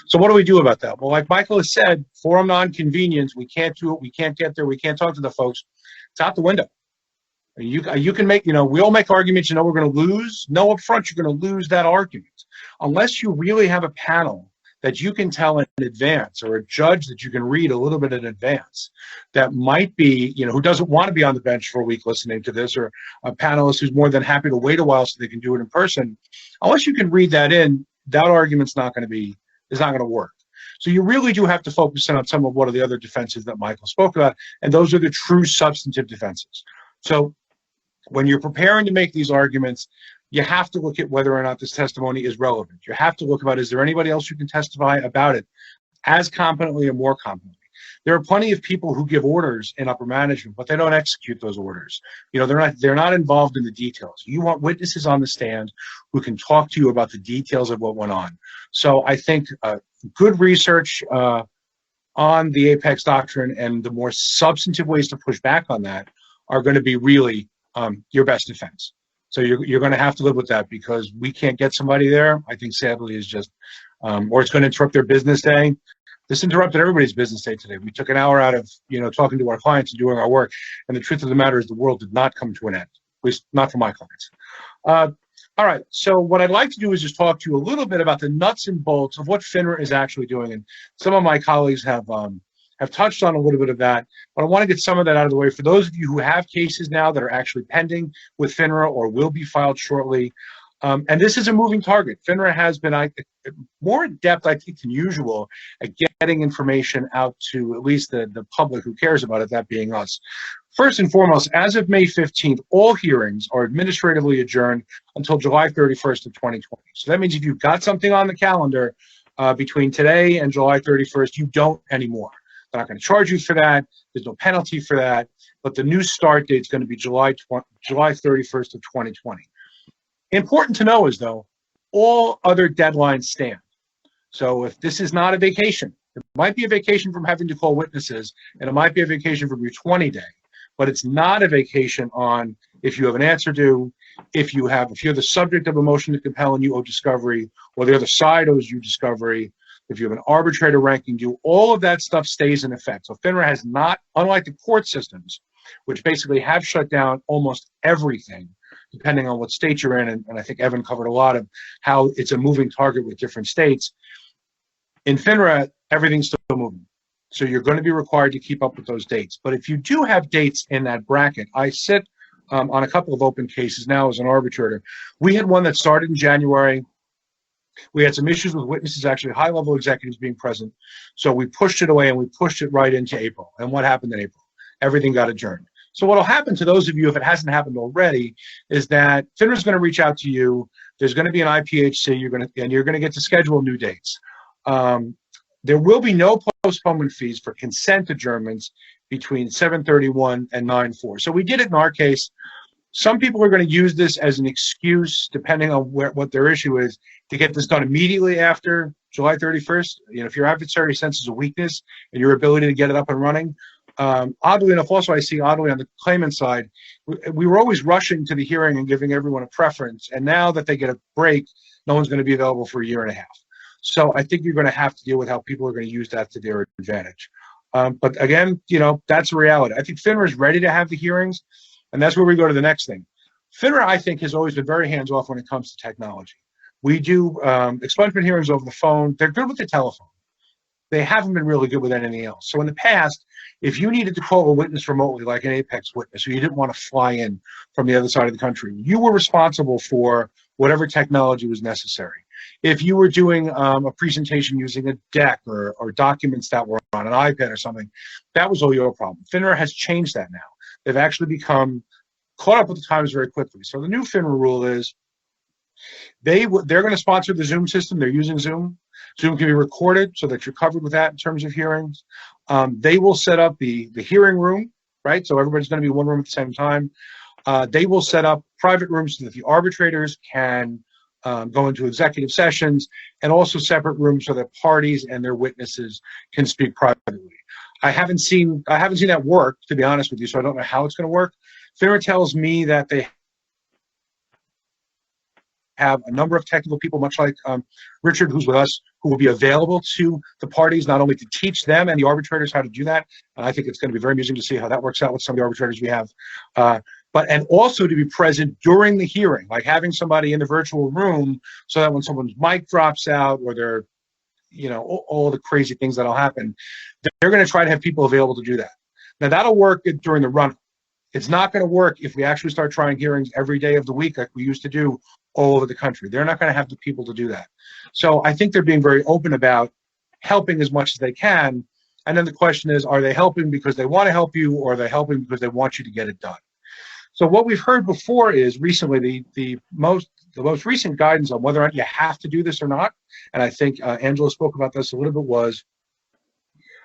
So what do we do about that? Well, like Michael has said, forum non-convenience, we can't do it, we can't get there, we can't talk to the folks. It's out the window. You can make, we all make arguments, we're going to lose. No, up front, you're going to lose that argument. Unless you really have a panel that you can tell in advance, or a judge that you can read a little bit in advance, that might be, who doesn't want to be on the bench for a week listening to this, or a panelist who's more than happy to wait a while so they can do it in person. Unless you can read that in, that argument's not going to work. So you really do have to focus in on some of what are the other defenses that Michael spoke about, and those are the true substantive defenses. So when you're preparing to make these arguments, you have to look at whether or not this testimony is relevant. You have to look about, is there anybody else who can testify about it as competently or more competently? There are plenty of people who give orders in upper management, but they don't execute those orders. They're not involved in the details. You want witnesses on the stand who can talk to you about the details of what went on. So I think good research on the Apex doctrine and the more substantive ways to push back on that are going to be really your best defense. So you're going to have to live with that, because we can't get somebody there. I think sadly is just, or it's going to interrupt their business day. This interrupted everybody's business day today. We took an hour out of, talking to our clients and doing our work. And the truth of the matter is the world did not come to an end, at least not for my clients. All right, so what I'd like to do is just talk to you a little bit about the nuts and bolts of what FINRA is actually doing. And some of my colleagues have touched on a little bit of that, but I want to get some of that out of the way. For those of you who have cases now that are actually pending with FINRA or will be filed shortly, and this is a moving target. FINRA has been more in depth, I think, than usual at getting information out to at least the public who cares about it, that being us. First and foremost, as of May 15th, all hearings are administratively adjourned until July 31st of 2020. So that means if you've got something on the calendar between today and July 31st, you don't anymore. They're not going to charge you for that. There's no penalty for that. But the new start date is going to be July 31st of 2020. Important to know is, though, all other deadlines stand. So if this is not a vacation, it might be a vacation from having to call witnesses, and it might be a vacation from your 20-day, but it's not a vacation on if you have an answer due, if you're the subject of a motion to compel and you owe discovery, or the other side owes you discovery, if you have an arbitrator ranking due, all of that stuff stays in effect. So FINRA has not, unlike the court systems, which basically have shut down almost everything, depending on what state you're in, and I think Evan covered a lot of how it's a moving target with different states. In FINRA, everything's still moving. So you're going to be required to keep up with those dates. But if you do have dates in that bracket, I sit on a couple of open cases now as an arbitrator. We had one that started in January. We had some issues with witnesses, actually high-level executives being present. So we pushed it away and we pushed it right into April. And what happened in April? Everything got adjourned. So what will happen to those of you, if it hasn't happened already, is that FINRA is going to reach out to you. There's going to be an IPHC. You're going to get to schedule new dates. There will be no postponement fees for consent adjournments between 7/31 and 9/4. So we did it in our case. Some people are going to use this as an excuse, depending on what their issue is, to get this done immediately after July 31st. If your adversary senses a weakness in your ability to get it up and running. Oddly enough, also I see oddly on the claimant side, we were always rushing to the hearing and giving everyone a preference. And now that they get a break, no one's going to be available for a year and a half. So I think you're going to have to deal with how people are going to use that to their advantage. But again, that's a reality. I think FINRA is ready to have the hearings, and that's where we go to the next thing. FINRA, I think, has always been very hands-off when it comes to technology. We do expungement hearings over the phone. They're good with the telephone. They haven't been really good with anything else. So in the past, if you needed to call a witness remotely, like an Apex witness, or you didn't want to fly in from the other side of the country, you were responsible for whatever technology was necessary. If you were doing a presentation using a deck or documents that were on an iPad or something, that was all your problem. FINRA has changed that now. They've actually become caught up with the times very quickly. So the new FINRA rule is they're going to sponsor the Zoom system. They're using Zoom. Zoom can be recorded so that you're covered with that in terms of hearings. They will set up the hearing room, right? So everybody's going to be in one room at the same time. They will set up private rooms so that the arbitrators can go into executive sessions, and also separate rooms so that parties and their witnesses can speak privately. I haven't seen that work, to be honest with you, so I don't know how it's going to work. FINRA tells me that they have a number of technical people, much like Richard, who's with us, who will be available to the parties, not only to teach them and the arbitrators how to do that, and I think it's going to be very amusing to see how that works out with some of the arbitrators we have, and also to be present during the hearing, like having somebody in the virtual room so that when someone's mic drops out or they're, all the crazy things that'll happen, they're going to try to have people available to do that. Now, that'll work during the run. It's not going to work if we actually start trying hearings every day of the week like we used to do all over the country. They're not going to have the people to do that. So I think they're being very open about helping as much as they can. And then the question is, are they helping because they want to help you, or are they helping because they want you to get it done? So what we've heard before is recently the most recent guidance on whether or not you have to do this or not, and I think Angela spoke about this a little bit, was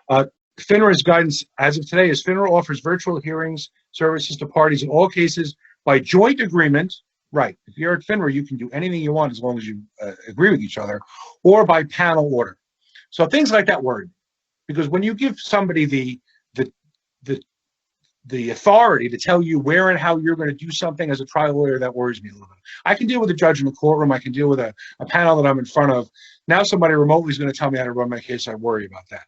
FINRA's guidance as of today is FINRA offers virtual hearings services to parties in all cases by joint agreement. Right. If you're at FINRA, you can do anything you want as long as you agree with each other, or by panel order. So things like that worry me, because when you give somebody the authority to tell you where and how you're going to do something as a trial lawyer, that worries me a little bit. I can deal with a judge in the courtroom. I can deal with a panel that I'm in front of. Now somebody remotely is going to tell me how to run my case. I worry about that.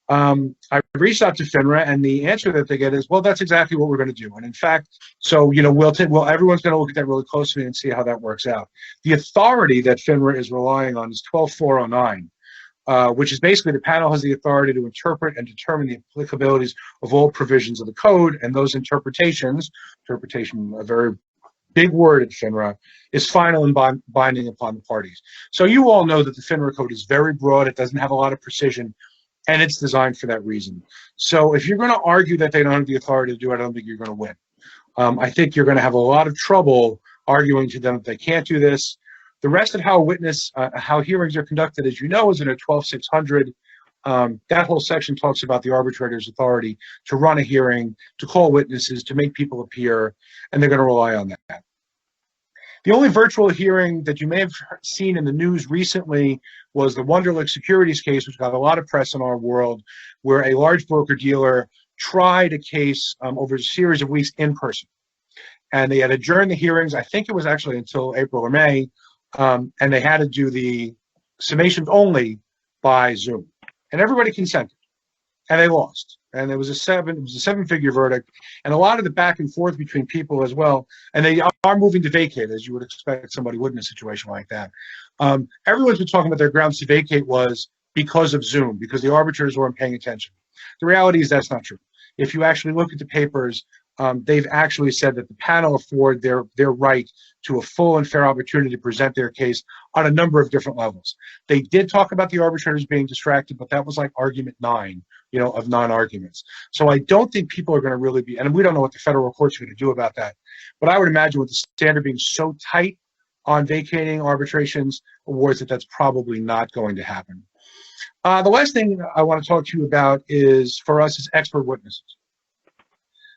I reached out to FINRA, and the answer that they get is, well, that's exactly what we're going to do. And in fact, so, everyone's going to look at that really closely and see how that works out. The authority that FINRA is relying on is 12409. Which is basically the panel has the authority to interpret and determine the applicabilities of all provisions of the code, and those interpretation, a very big word at FINRA, is final and binding upon the parties. So you all know that the FINRA code is very broad. It doesn't have a lot of precision, and it's designed for that reason. So if you're going to argue that they don't have the authority to do it, I don't think you're going to win. I think you're going to have a lot of trouble arguing to them that they can't do this. The rest of how hearings are conducted, as you know, is in a 12600. That whole section talks about the arbitrator's authority to run a hearing, to call witnesses, to make people appear, and they're going to rely on that. The only virtual hearing that you may have seen in the news recently was the Wunderlich Securities case, which got a lot of press in our world, where a large broker-dealer tried a case over a series of weeks in person. And they had adjourned the hearings, I think it was actually until April or May, and they had to do the summations only by Zoom. And everybody consented, and they lost. And it was a seven-figure verdict, and a lot of the back and forth between people as well. And they are moving to vacate, as you would expect somebody would in a situation like that. Everyone's been talking about their grounds to vacate was because of Zoom, because the arbitrators weren't paying attention. The reality is that's not true. If you actually look at the papers, they've actually said that the panel afford their right to a full and fair opportunity to present their case on a number of different levels. They did talk about the arbitrators being distracted, but that was like argument 9, of non-arguments. So I don't think people are going to really be, and we don't know what the federal courts are going to do about that, but I would imagine with the standard being so tight on vacating arbitrations awards that's probably not going to happen. The last thing I want to talk to you about is, for us, is expert witnesses.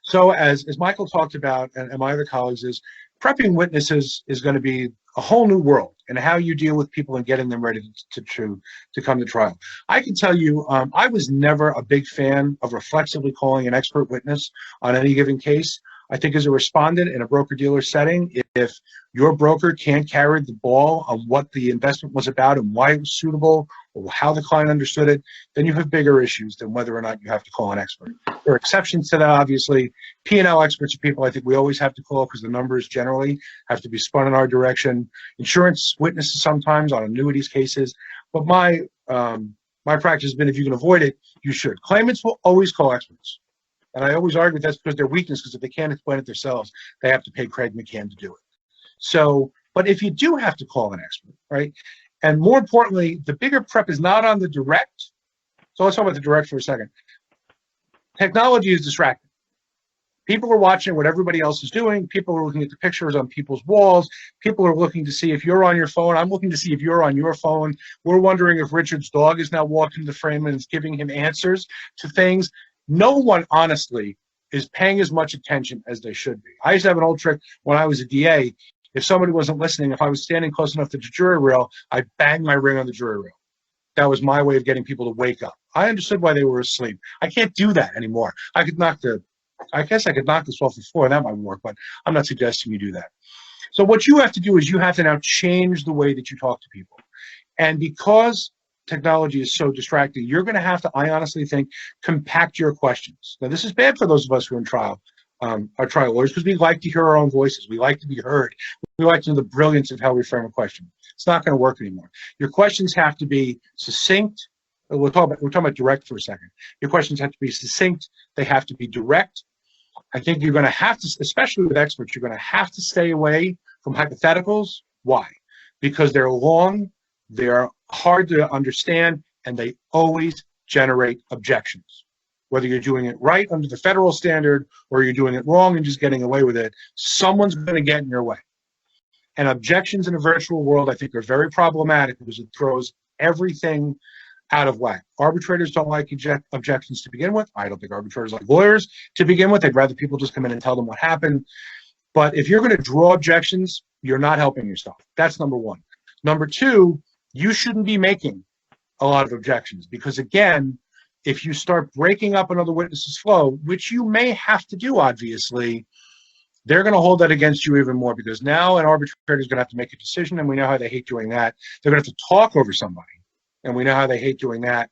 So as Michael talked about, and my other colleagues, is prepping witnesses is going to be a whole new world, and how you deal with people and getting them ready to come to trial. I can tell you, I was never a big fan of reflexively calling an expert witness on any given case. I think as a respondent in a broker-dealer setting, if your broker can't carry the ball on what the investment was about and why it was suitable or how the client understood it, then you have bigger issues than whether or not you have to call an expert. There are exceptions to that, obviously. P&L experts are people I think we always have to call because the numbers generally have to be spun in our direction. Insurance witnesses sometimes on annuities cases. But my practice has been if you can avoid it, you should. Claimants will always call experts. And I always argue that's because their weakness, because if they can't explain it themselves, they have to pay Craig McCann to do it. So, but if you do have to call an expert, right? And more importantly, the bigger prep is not on the direct. So let's talk about the direct for a second. Technology is distracting. People are watching what everybody else is doing. People are looking at the pictures on people's walls. People are looking to see if you're on your phone. I'm looking to see if you're on your phone. We're wondering if Richard's dog is now walked into the frame and is giving him answers to things. No one, honestly, is paying as much attention as they should be. I used to have an old trick when I was a DA. If somebody wasn't listening, if I was standing close enough to the jury rail, I'd bang my ring on the jury rail. That was my way of getting people to wake up. I understood why they were asleep. I can't do that anymore. I guess I could knock this off the floor. That might work, but I'm not suggesting you do that. So what you have to do is you have to now change the way that you talk to people. And because technology is so distracting, you're going to have to, I honestly think, compact your questions. Now, this is bad for those of us who are in trial, are trial lawyers, because we like to hear our own voices. We like to be heard. We like to know the brilliance of how we frame a question. It's not going to work anymore. Your questions have to be succinct. We're talking about direct for a second. Your questions have to be succinct. They have to be direct. I think you're going to have to, especially with experts, you're going to have to stay away from hypotheticals. Why? Because they're long, they're hard to understand, and they always generate objections. Whether you're doing it right under the federal standard or you're doing it wrong and just getting away with it, someone's going to get in your way. And objections in a virtual world, I think, are very problematic because it throws everything out of whack. Arbitrators don't like objections to begin with. I don't think arbitrators like lawyers to begin with. They'd rather people just come in and tell them what happened. But if you're going to draw objections, you're not helping yourself. That's number one. Number two, you shouldn't be making a lot of objections because, again, if you start breaking up another witness's flow, which you may have to do, obviously, they're going to hold that against you even more because now an arbitrator is going to have to make a decision, and we know how they hate doing that. They're going to have to talk over somebody, and we know how they hate doing that.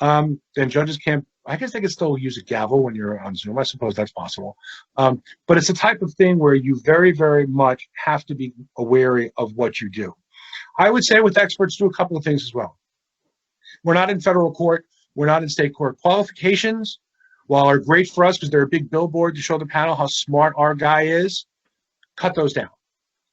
Then judges can't, I guess they can still use a gavel when you're on Zoom. I suppose that's possible. But it's a type of thing where you very, very much have to be wary of what you do. I would say with experts, do a couple of things as well. We're not in federal court. We're not in state court. Qualifications, while are great for us because they're a big billboard to show the panel how smart our guy is, cut those down.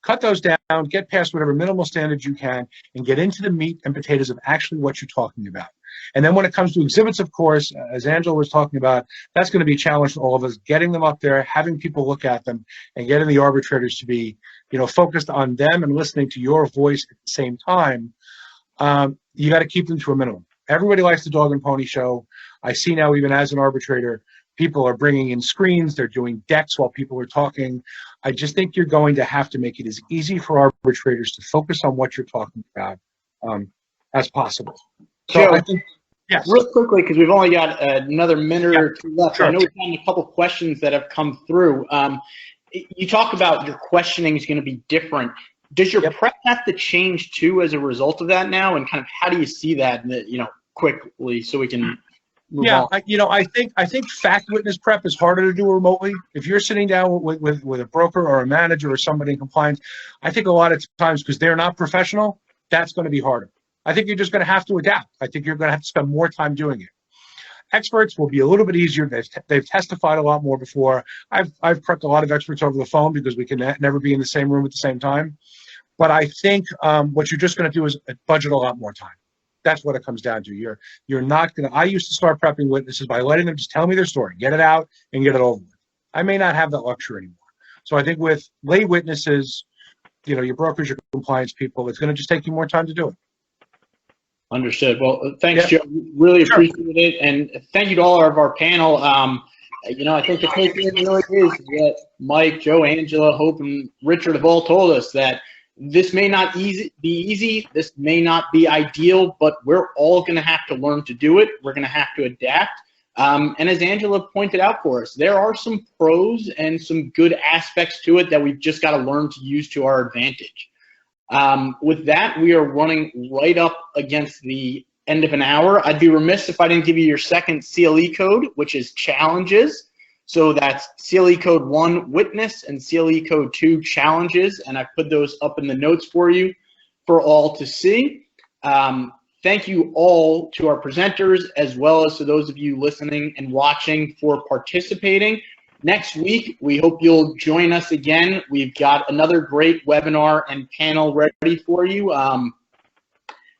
Cut those down, get past whatever minimal standards you can, and get into the meat and potatoes of actually what you're talking about. And then when it comes to exhibits, of course, as Angela was talking about, that's going to be a challenge for all of us, getting them up there, having people look at them, and getting the arbitrators to be, focused on them and listening to your voice at the same time. You got to keep them to a minimum. Everybody likes the dog and pony show. I see now, even as an arbitrator, people are bringing in screens. They're doing decks while people are talking. I just think you're going to have to make it as easy for arbitrators to focus on what you're talking about as possible. So Joe, I think, yes. Real quickly, because we've only got another minute or two left. Sure. I know we've gotten a couple questions that have come through. You talk about your questioning is going to be different. Does your prep have to change too as a result of that now? And kind of how do you see that, quickly so we can move on? I think fact witness prep is harder to do remotely. If you're sitting down with a broker or a manager or somebody in compliance, I think a lot of times because they're not professional, that's going to be harder. I think you're just going to have to adapt. I think you're going to have to spend more time doing it. Experts will be a little bit easier. They've testified a lot more before. I've prepped a lot of experts over the phone because we can never be in the same room at the same time. But I think what you're just going to do is budget a lot more time. That's what it comes down to. You're not going to. I used to start prepping witnesses by letting them just tell me their story, get it out, and get it over with. I may not have that luxury anymore. So I think with lay witnesses, your brokers, your compliance people, it's going to just take you more time to do it. Understood. Well, thanks, Joe. Really appreciate it. And thank you to all of our panel. I think the takeaway really is that Mike, Joe, Angela, Hope, and Richard have all told us that this may not be easy. This may not be ideal, but we're all going to have to learn to do it. We're going to have to adapt. And as Angela pointed out for us, there are some pros and some good aspects to it that we've just got to learn to use to our advantage. With that, we are running right up against the end of an hour. I'd be remiss if I didn't give you your second CLE code, which is challenges. So that's CLE code 1, witness, and CLE code 2, challenges. And I've put those up in the notes for you for all to see. Thank you all to our presenters, as well as to those of you listening and watching for participating. Next week, we hope you'll join us again. We've got another great webinar and panel ready for you.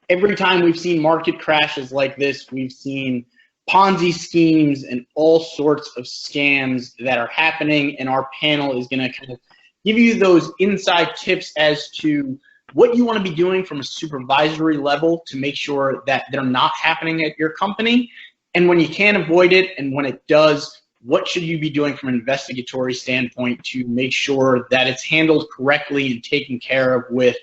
Every time we've seen market crashes like this, we've seen Ponzi schemes and all sorts of scams that are happening, and our panel is going to kind of give you those inside tips as to what you want to be doing from a supervisory level to make sure that they're not happening at your company, and when you can't avoid it, and when it does, what should you be doing from an investigatory standpoint to make sure that it's handled correctly and taken care of with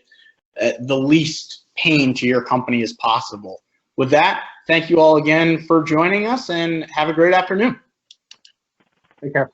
the least pain to your company as possible. With that, thank you all again for joining us, and have a great afternoon. Take care.